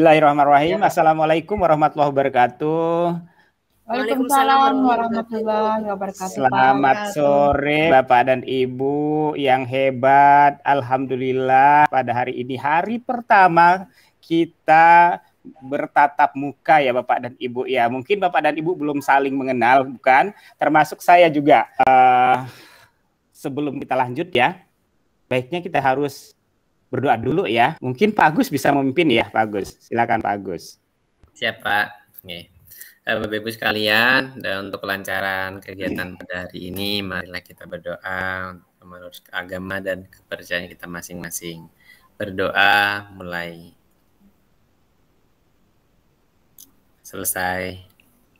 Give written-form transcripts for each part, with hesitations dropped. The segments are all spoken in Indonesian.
Bismillahirrahmanirrahim. Assalamualaikum warahmatullahi wabarakatuh. Waalaikumsalam warahmatullahi wabarakatuh. Selamat sore Bapak dan Ibu yang hebat. Alhamdulillah pada hari ini hari pertama kita bertatap muka ya Bapak dan Ibu ya. Mungkin Bapak dan Ibu belum saling mengenal, bukan? Termasuk saya juga. Sebelum kita lanjut ya, baiknya kita harus berdoa dulu ya. Mungkin Pak Agus bisa memimpin ya, Pak Agus. Silakan Pak Agus. Siap Pak. Bapak Ibu sekalian, dan untuk kelancaran kegiatan pada hari ini, marilah kita berdoa menurut agama dan kepercayaan kita masing-masing. Berdoa mulai. Selesai.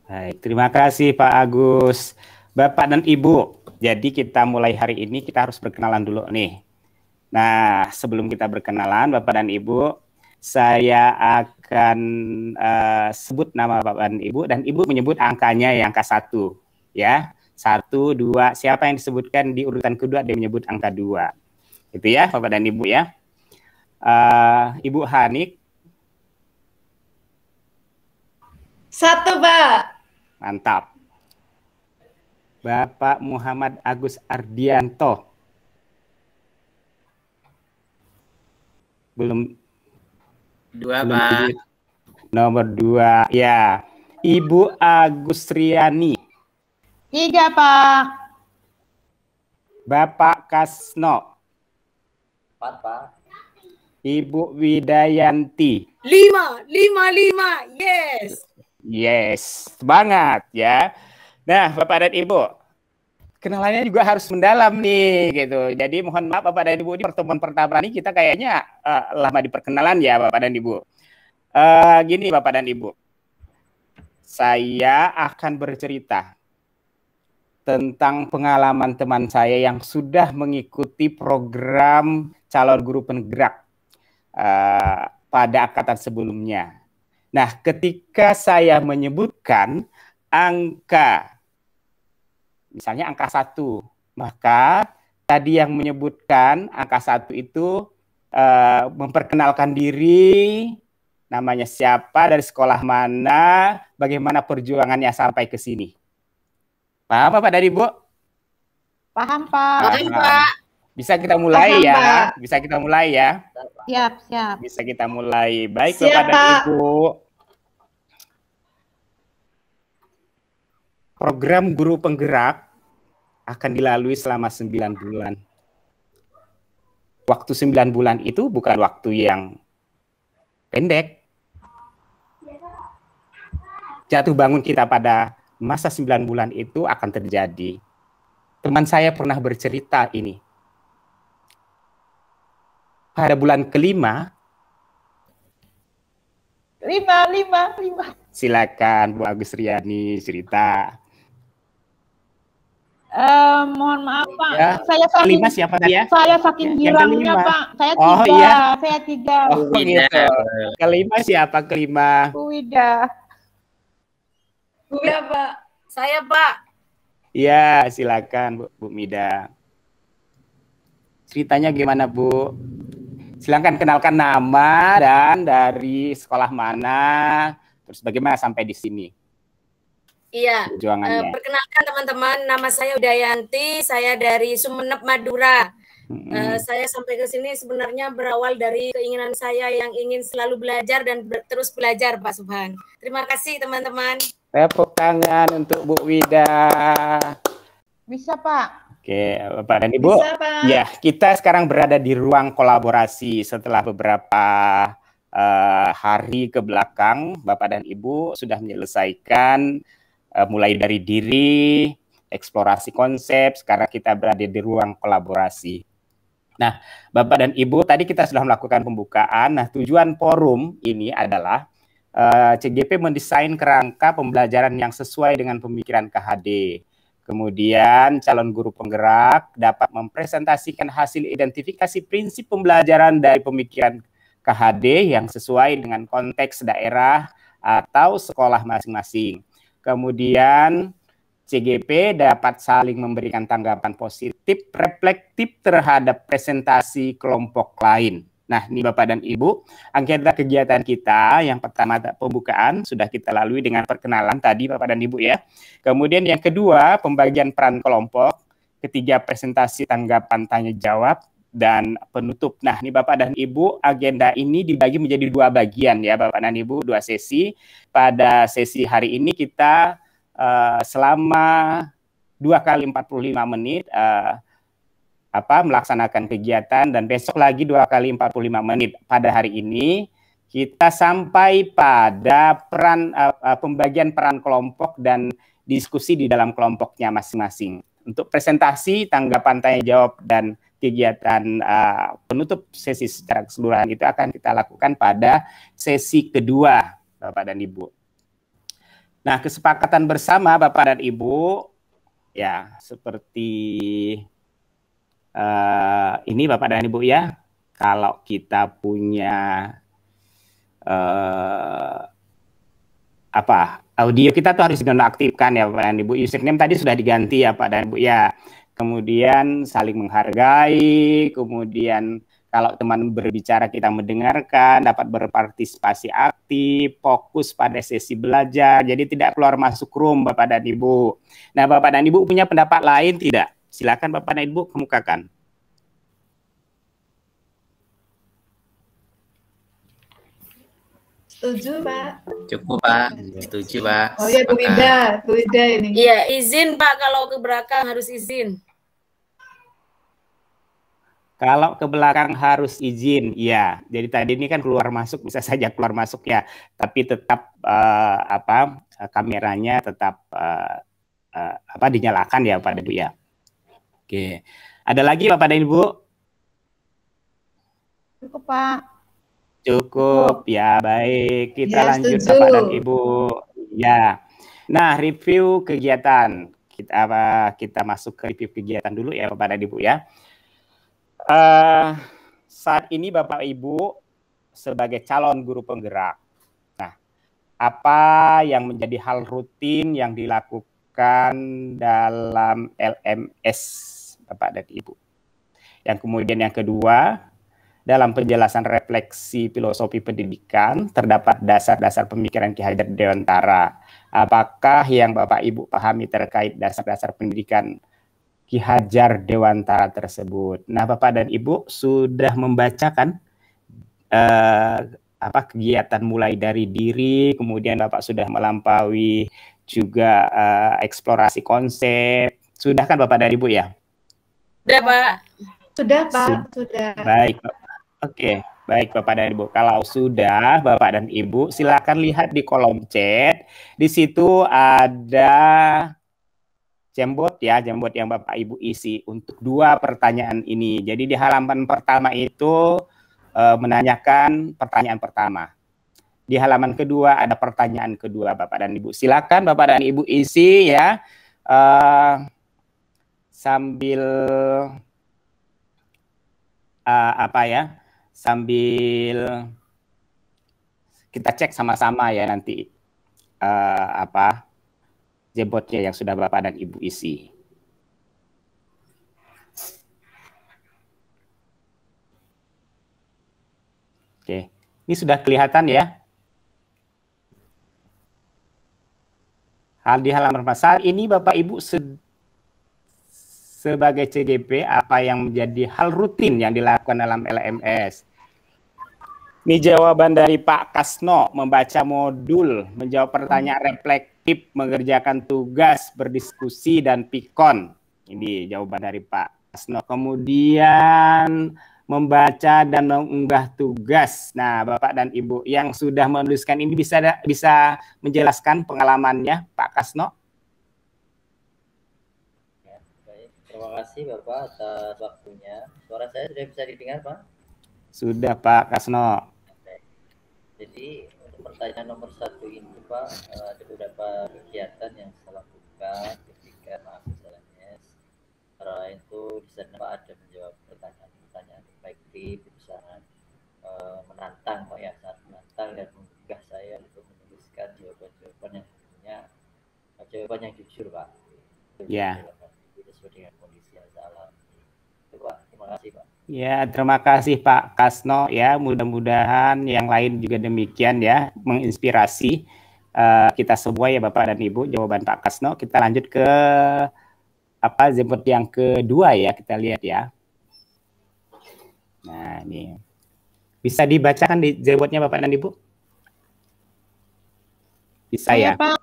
Baik, terima kasih Pak Agus. Bapak dan Ibu, jadi kita mulai hari ini kita harus berkenalan dulu nih. Nah, sebelum kita berkenalan, Bapak dan Ibu, saya akan sebut nama Bapak dan Ibu menyebut angkanya yang angka 1. Ya, 1, 2, siapa yang disebutkan di urutan kedua, dia menyebut angka 2. Itu ya, Bapak dan Ibu ya. Ibu Hanik. 1, Pak. Mantap. Bapak Muhammad Agus Ardianto. Belum 2, Pak. Nomor 2 ya. Ibu Agusriani. 3, Pak. Bapak Kasno. 4, Pak. Ibu Widayanti. 5. Yes. Yes, semangat ya. Nah, Bapak dan Ibu, kenalannya juga harus mendalam nih gitu. Jadi mohon maaf Bapak dan Ibu, di pertemuan pertama ini kita kayaknya lama di perkenalan ya Bapak dan Ibu. Gini Bapak dan Ibu, saya akan bercerita tentang pengalaman teman saya yang sudah mengikuti program calon guru penggerak pada angkatan sebelumnya. Nah, ketika saya menyebutkan angka, misalnya angka 1, maka tadi yang menyebutkan angka 1 itu memperkenalkan diri, namanya siapa, dari sekolah mana, bagaimana perjuangannya sampai ke sini. Paham Bapak dan Ibu? Paham, Pak. Paham, Pak. Bisa kita mulai Paham, ya? Pak. Bisa kita mulai ya? Siap. Bisa kita mulai. Baik Siap, Bapak dan Pak. Ibu. Program guru penggerak akan dilalui selama 9 bulan. Waktu 9 bulan itu bukan waktu yang pendek. Jatuh bangun kita pada masa 9 bulan itu akan terjadi. Teman saya pernah bercerita ini. Pada bulan kelima, 5. silakan Bu Agusriani cerita. Mohon maaf Pak, Ya, saya saking kelima siapa tadi ya? Saya saking Yang girangnya kelima. Pak. Saya 3. Oh, iya. Saya 3. Oh gitu. Kelima siapa kelima? Bu Wida. Pak. Saya, Pak. Iya, silakan Bu Mida. Ceritanya gimana Bu? Silakan kenalkan nama dan dari sekolah mana, terus bagaimana sampai di sini. Iya, Perjuangannya. perkenalkan teman-teman, nama saya Widayanti, saya dari Sumeneb, Madura. Saya sampai ke sini sebenarnya berawal dari keinginan saya yang ingin selalu belajar dan terus belajar, Pak Subhan. Terima kasih teman-teman. Tepuk tangan untuk Bu Wida. Bisa Pak. Oke, Bapak dan Ibu. Bisa, Pak. Ya, kita sekarang berada di ruang kolaborasi setelah beberapa hari ke belakang. Bapak dan Ibu sudah menyelesaikan mulai dari diri, eksplorasi konsep, sekarang kita berada di ruang kolaborasi. Nah, Bapak dan Ibu, tadi kita sudah melakukan pembukaan. Nah, tujuan forum ini adalah CGP mendesain kerangka pembelajaran yang sesuai dengan pemikiran KHD. Kemudian calon guru penggerak dapat mempresentasikan hasil identifikasi prinsip pembelajaran dari pemikiran KHD yang sesuai dengan konteks daerah atau sekolah masing-masing. Kemudian CGP dapat saling memberikan tanggapan positif, reflektif terhadap presentasi kelompok lain. Nah, ini Bapak dan Ibu, agenda kegiatan kita yang pertama pembukaan sudah kita lalui dengan perkenalan tadi Bapak dan Ibu ya. Kemudian yang kedua, pembagian peran kelompok, ketiga presentasi tanggapan tanya jawab, dan penutup. Nah, ini Bapak dan Ibu, agenda ini dibagi menjadi dua bagian ya Bapak dan Ibu, dua sesi. Pada sesi hari ini kita selama 2 kali 45 menit melaksanakan kegiatan, dan besok lagi 2 kali 45 menit. Pada hari ini kita sampai pada pembagian peran kelompok dan diskusi di dalam kelompoknya masing-masing. Untuk presentasi, tanggapan tanya jawab dan kegiatan penutup sesi secara keseluruhan itu akan kita lakukan pada sesi kedua Bapak dan Ibu. Nah, kesepakatan bersama Bapak dan Ibu ya seperti ini Bapak dan Ibu ya, kalau kita punya audio kita tuh harus dinonaktifkan ya Bapak dan Ibu. Username tadi sudah diganti ya Pak dan Ibu ya. Kemudian saling menghargai, kemudian kalau teman berbicara kita mendengarkan, dapat berpartisipasi aktif, fokus pada sesi belajar, jadi tidak keluar masuk room Bapak dan Ibu. Nah Bapak dan Ibu punya pendapat lain tidak? Silakan Bapak dan Ibu kemukakan. Setuju, Pak. Cukup, Pak. Setuju, Pak. Oh ya, Bu Ida ini. Iya, izin Pak, kalau ke belakang harus izin. Kalau ke belakang harus izin, ya. Jadi tadi ini kan keluar masuk, bisa saja keluar masuk ya, tapi tetap kameranya tetap dinyalakan ya Pak dan Ibu ya. Oke, ada lagi Bapak dan Ibu? Cukup, Pak. Cukup, ya baik. Kita Ya, lanjut setuju. Bapak dan Ibu. Ya. Nah, review kegiatan. Kita masuk ke review kegiatan dulu ya Bapak dan Ibu ya. Saat ini Bapak Ibu sebagai calon guru penggerak. Nah, apa yang menjadi hal rutin yang dilakukan dalam LMS Bapak dan Ibu? Yang kemudian yang kedua, dalam penjelasan refleksi filosofi pendidikan terdapat dasar-dasar pemikiran Ki Hajar Dewantara. Apakah yang Bapak Ibu pahami terkait dasar-dasar pendidikan Ki Hajar Dewantara tersebut? Nah, Bapak dan Ibu sudah membacakan kegiatan mulai dari diri, kemudian Bapak sudah melampaui juga eksplorasi konsep. Sudah kan Bapak dan Ibu ya? Sudah Pak. Sudah Pak, sudah. Baik, oke, baik Bapak dan Ibu. Kalau sudah Bapak dan Ibu, silakan lihat di kolom chat. Di situ ada Jamboard ya, Jamboard yang Bapak Ibu isi untuk 2 pertanyaan ini. Jadi di halaman pertama itu menanyakan pertanyaan pertama. Di halaman kedua ada pertanyaan kedua Bapak dan Ibu. Silakan Bapak dan Ibu isi ya, sambil sambil kita cek sama-sama ya nanti Jamboardnya yang sudah Bapak dan Ibu isi. Oke, ini sudah kelihatan ya. Di halaman pasal ini Bapak Ibu sebagai CGP apa yang menjadi hal rutin yang dilakukan dalam LMS. Ini jawaban dari Pak Kasno, membaca modul, menjawab pertanyaan reflektif, mengerjakan tugas, berdiskusi, dan pikon. Ini jawaban dari Pak Kasno. Kemudian membaca dan mengunggah tugas. Nah, Bapak dan Ibu yang sudah menuliskan ini bisa menjelaskan pengalamannya, Pak Kasno? Ya, baik. Terima kasih Bapak atas waktunya. Suara saya sudah bisa didengar, Pak? Sudah, Pak Kasno. Jadi untuk pertanyaan nomor 1 ini Pak, ada beberapa kegiatan yang saya lakukan ketika masuk LMS. Antara itu di sana Pak ada menjawab pertanyaan-pertanyaan reflektif, sangat menantang Pak ya, sangat menantang dan menggugah saya untuk menuliskan jawaban-jawaban yang tentunya jawaban yang jujur Pak. Ya. Itu sesuai dengan kondisi yang saya alami. Itu Pak, terima kasih Pak. Ya, terima kasih Pak Kasno ya. Mudah-mudahan yang lain juga demikian ya, menginspirasi kita semua ya Bapak dan Ibu. Jawaban Pak Kasno. Kita lanjut ke seperti yang kedua ya, kita lihat ya. Nah, ini bisa dibacakan di jawabnya Bapak dan Ibu? Bisa ya? Pak.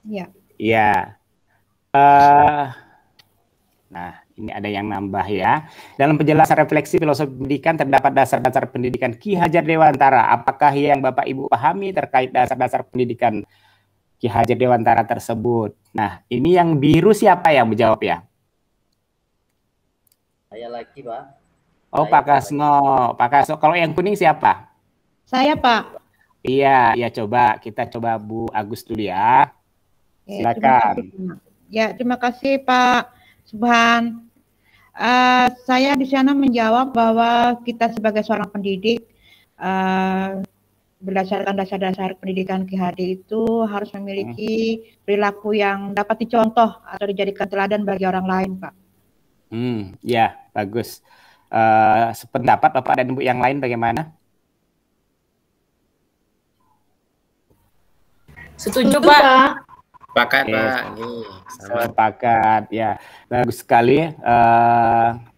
Ya. Iya. Nah, ini ada yang nambah ya. Dalam penjelasan refleksi filosofi pendidikan terdapat dasar-dasar pendidikan Ki Hajar Dewantara. Apakah yang Bapak Ibu pahami terkait dasar-dasar pendidikan Ki Hajar Dewantara tersebut? Nah, ini yang biru siapa yang menjawab ya? Saya lagi, Pak. Oh, Pak Kasno. Pak Kasno. Kalau yang kuning siapa? Saya, Pak. Iya, ya coba. Kita coba Bu Agus dulu ya. Silakan. Terima kasih Pak Subhan. Saya di sana menjawab bahwa kita sebagai seorang pendidik berdasarkan dasar-dasar pendidikan Ki-Hadi itu harus memiliki perilaku yang dapat dicontoh atau dijadikan teladan bagi orang lain, Pak. Ya, bagus. Sependapat Bapak dan Ibu yang lain bagaimana? Setuju, Pak. Sepakat, Pak. Sepakat, ya. Bagus sekali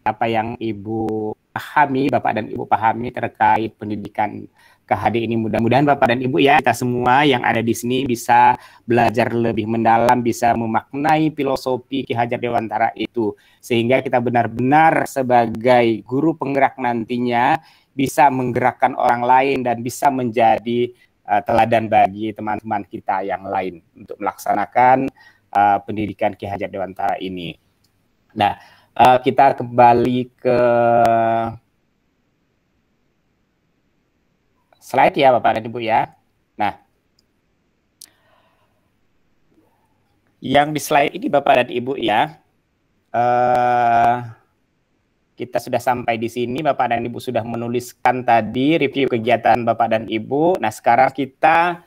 apa yang Ibu pahami, Bapak dan Ibu pahami terkait pendidikan Ki-Hadi ini. Mudah-mudahan Bapak dan Ibu ya, kita semua yang ada di sini bisa belajar lebih mendalam, bisa memaknai filosofi Ki Hajar Dewantara itu. Sehingga kita benar-benar sebagai guru penggerak nantinya bisa menggerakkan orang lain dan bisa menjadi teladan bagi teman-teman kita yang lain untuk melaksanakan pendidikan Ki Hajar Dewantara ini. Nah, kita kembali ke slide ya Bapak dan Ibu ya. Nah, yang di slide ini Bapak dan Ibu ya, kita sudah sampai di sini, Bapak dan Ibu sudah menuliskan tadi review kegiatan Bapak dan Ibu. Nah, sekarang kita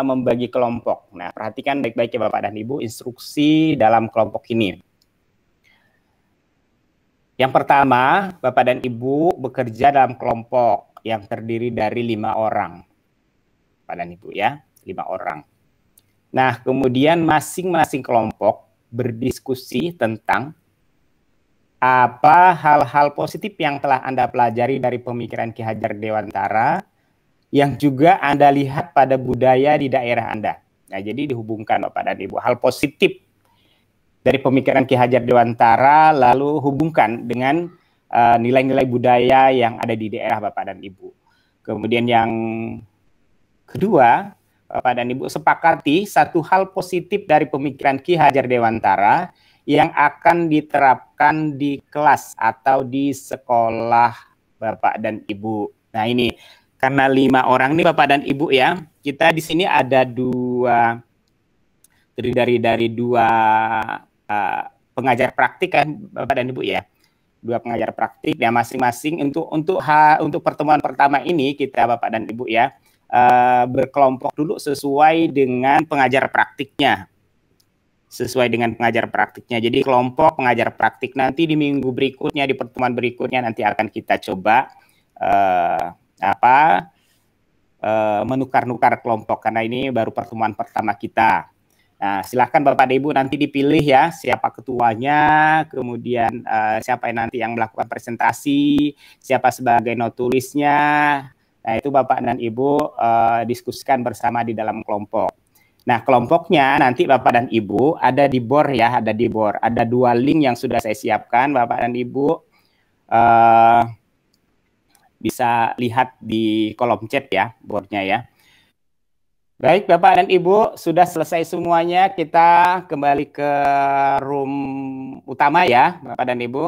membagi kelompok. Nah, perhatikan baik-baik ya Bapak dan Ibu instruksi dalam kelompok ini. Yang pertama, Bapak dan Ibu bekerja dalam kelompok yang terdiri dari 5 orang. Bapak dan Ibu ya, 5 orang. Nah, kemudian masing-masing kelompok berdiskusi tentang apa hal-hal positif yang telah Anda pelajari dari pemikiran Ki Hajar Dewantara yang juga Anda lihat pada budaya di daerah Anda. Nah, jadi dihubungkan Bapak dan Ibu hal positif dari pemikiran Ki Hajar Dewantara lalu hubungkan dengan nilai-nilai budaya yang ada di daerah Bapak dan Ibu. Kemudian yang kedua, Bapak dan Ibu sepakati satu hal positif dari pemikiran Ki Hajar Dewantara yang akan diterapkan di kelas atau di sekolah Bapak dan Ibu. Nah, ini karena 5 orang nih Bapak dan Ibu ya, kita di sini ada terdiri dari dua pengajar praktik kan Bapak dan Ibu ya. 2 pengajar praktik ya masing-masing untuk pertemuan pertama ini kita Bapak dan Ibu ya berkelompok dulu sesuai dengan pengajar praktiknya. Jadi kelompok pengajar praktik nanti di minggu berikutnya, di pertemuan berikutnya nanti akan kita coba menukar-nukar kelompok karena ini baru pertemuan pertama kita. Nah, silakan Bapak dan Ibu nanti dipilih ya siapa ketuanya, kemudian siapa yang nanti yang melakukan presentasi, siapa sebagai notulisnya. Nah, itu Bapak dan Ibu diskusikan bersama di dalam kelompok. Nah, kelompoknya nanti Bapak dan Ibu ada di board ya, ada 2 link yang sudah saya siapkan Bapak dan Ibu bisa lihat di kolom chat ya, boardnya ya. Baik Bapak dan Ibu, sudah selesai semuanya, kita kembali ke room utama ya Bapak dan Ibu.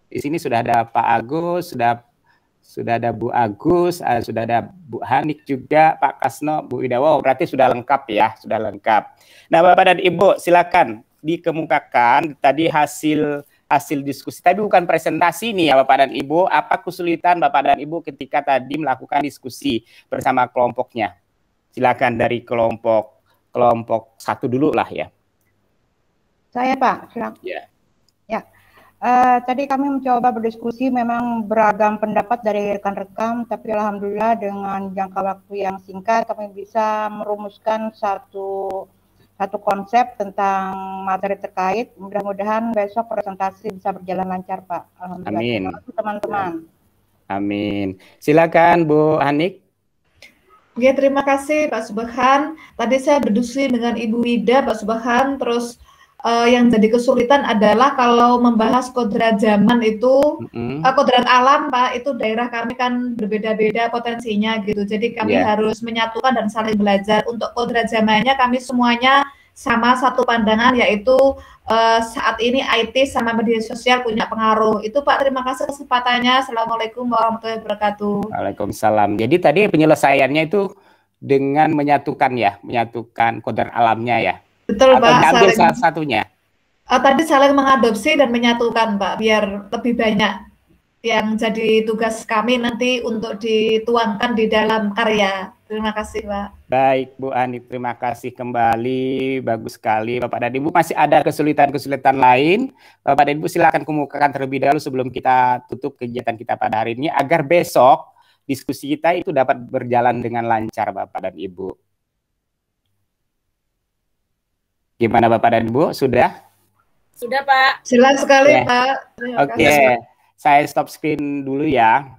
Di sini sudah ada Pak Agus, sudah ada Bu Agus, sudah ada Bu Hanik juga, Pak Kasno, Bu Ida. Wow, berarti sudah lengkap ya, sudah lengkap. Nah, Bapak dan Ibu, silakan dikemukakan tadi hasil diskusi. Tapi bukan presentasi nih ya Bapak dan Ibu. Apa kesulitan Bapak dan Ibu ketika tadi melakukan diskusi bersama kelompoknya? Silakan dari kelompok 1 dulu lah ya. Saya Pak, silakan. Ya. Ya. Tadi kami mencoba berdiskusi, memang beragam pendapat dari rekan-rekan, tapi alhamdulillah dengan jangka waktu yang singkat kami bisa merumuskan satu konsep tentang materi terkait. Mudah-mudahan besok presentasi bisa berjalan lancar, Pak. Alhamdulillah. Amin. Terima kasih teman-teman. Amin. Silakan Bu Hanik. Oke, terima kasih Pak Subhan. Tadi saya berdiskusi dengan Ibu Wida, Pak Subhan, terus yang jadi kesulitan adalah kalau membahas kodrat zaman itu, kodrat alam, Pak, itu daerah kami kan berbeda-beda potensinya gitu. Jadi kami harus menyatukan dan saling belajar. Untuk kodrat zamannya kami semuanya sama satu pandangan, yaitu saat ini IT sama media sosial punya pengaruh. Itu Pak, terima kasih kesempatannya. Assalamualaikum warahmatullahi wabarakatuh. Waalaikumsalam. Jadi tadi penyelesaiannya itu dengan menyatukan kodrat alamnya ya. Betul, atau Pak. Diambil salah satunya. Tadi saling mengadopsi dan menyatukan, Pak, biar lebih banyak yang jadi tugas kami nanti untuk dituangkan di dalam karya. Terima kasih, Pak. Baik, Bu Ani, terima kasih kembali. Bagus sekali, Bapak dan Ibu. Masih ada kesulitan-kesulitan lain. Bapak dan Ibu silakan kemukakan terlebih dahulu sebelum kita tutup kegiatan kita pada hari ini, agar besok diskusi kita itu dapat berjalan dengan lancar, Bapak dan Ibu. Gimana Bapak dan Ibu? Sudah? Sudah, Pak. Jelas sekali, Pak. Oke, saya stop screen dulu ya.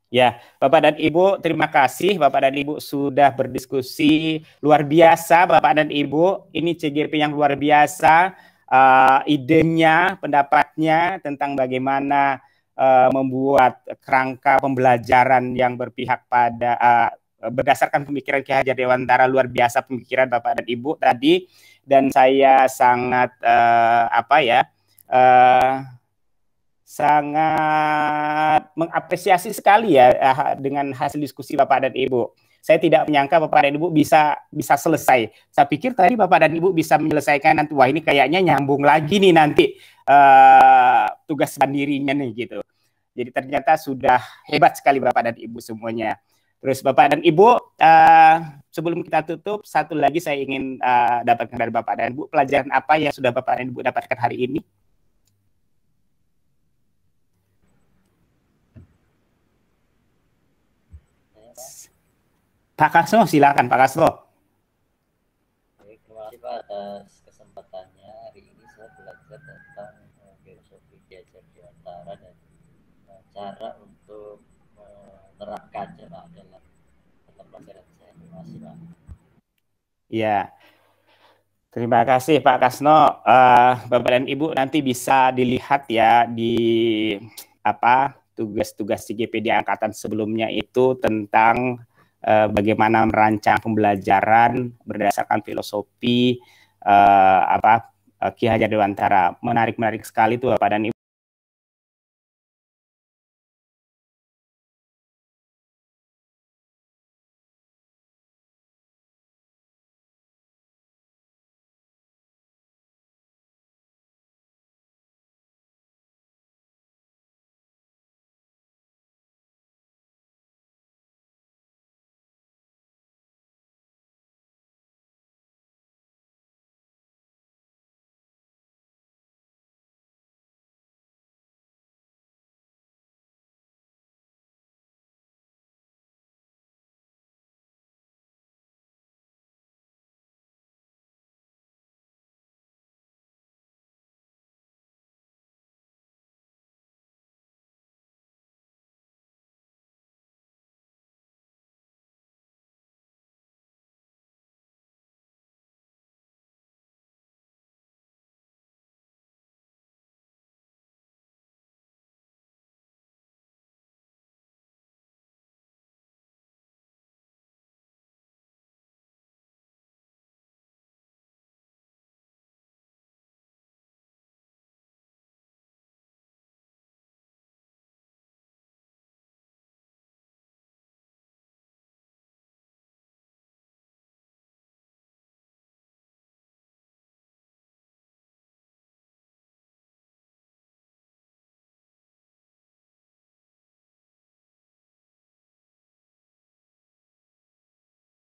Ya, Bapak dan Ibu, terima kasih Bapak dan Ibu sudah berdiskusi luar biasa, Bapak dan Ibu. Ini CGP yang luar biasa, idenya, pendapatnya tentang bagaimana membuat kerangka pembelajaran yang berpihak pada berdasarkan pemikiran Ki Hajar Dewantara. Luar biasa pemikiran Bapak dan Ibu tadi, dan saya sangat sangat mengapresiasi sekali ya dengan hasil diskusi Bapak dan Ibu. Saya tidak menyangka Bapak dan Ibu bisa selesai. Saya pikir tadi Bapak dan Ibu bisa menyelesaikan nanti, wah ini kayaknya nyambung lagi nih nanti tugas mandirinya nih gitu. Jadi ternyata sudah hebat sekali Bapak dan Ibu semuanya. Terus Bapak dan Ibu, sebelum kita tutup, satu lagi saya ingin dapatkan dari Bapak dan Ibu, pelajaran apa yang sudah Bapak dan Ibu dapatkan hari ini? Pak Kasno, silakan Pak Kasno. Baik, terima kasih Pak atas kesempatannya. Hari ini saya belajar tentang filosofi Ki Hajar Dewantara dan cara untuk menerapkannya Pak dalam mata pelajaran saya. Terima kasih Pak. Ya, terima kasih Pak Kasno. Bapak dan Ibu nanti bisa dilihat ya di tugas-tugas CGP di angkatan sebelumnya itu tentang bagaimana merancang pembelajaran berdasarkan filosofi Ki Hajar Dewantara. Menarik sekali tuh Bapak dan Ibu.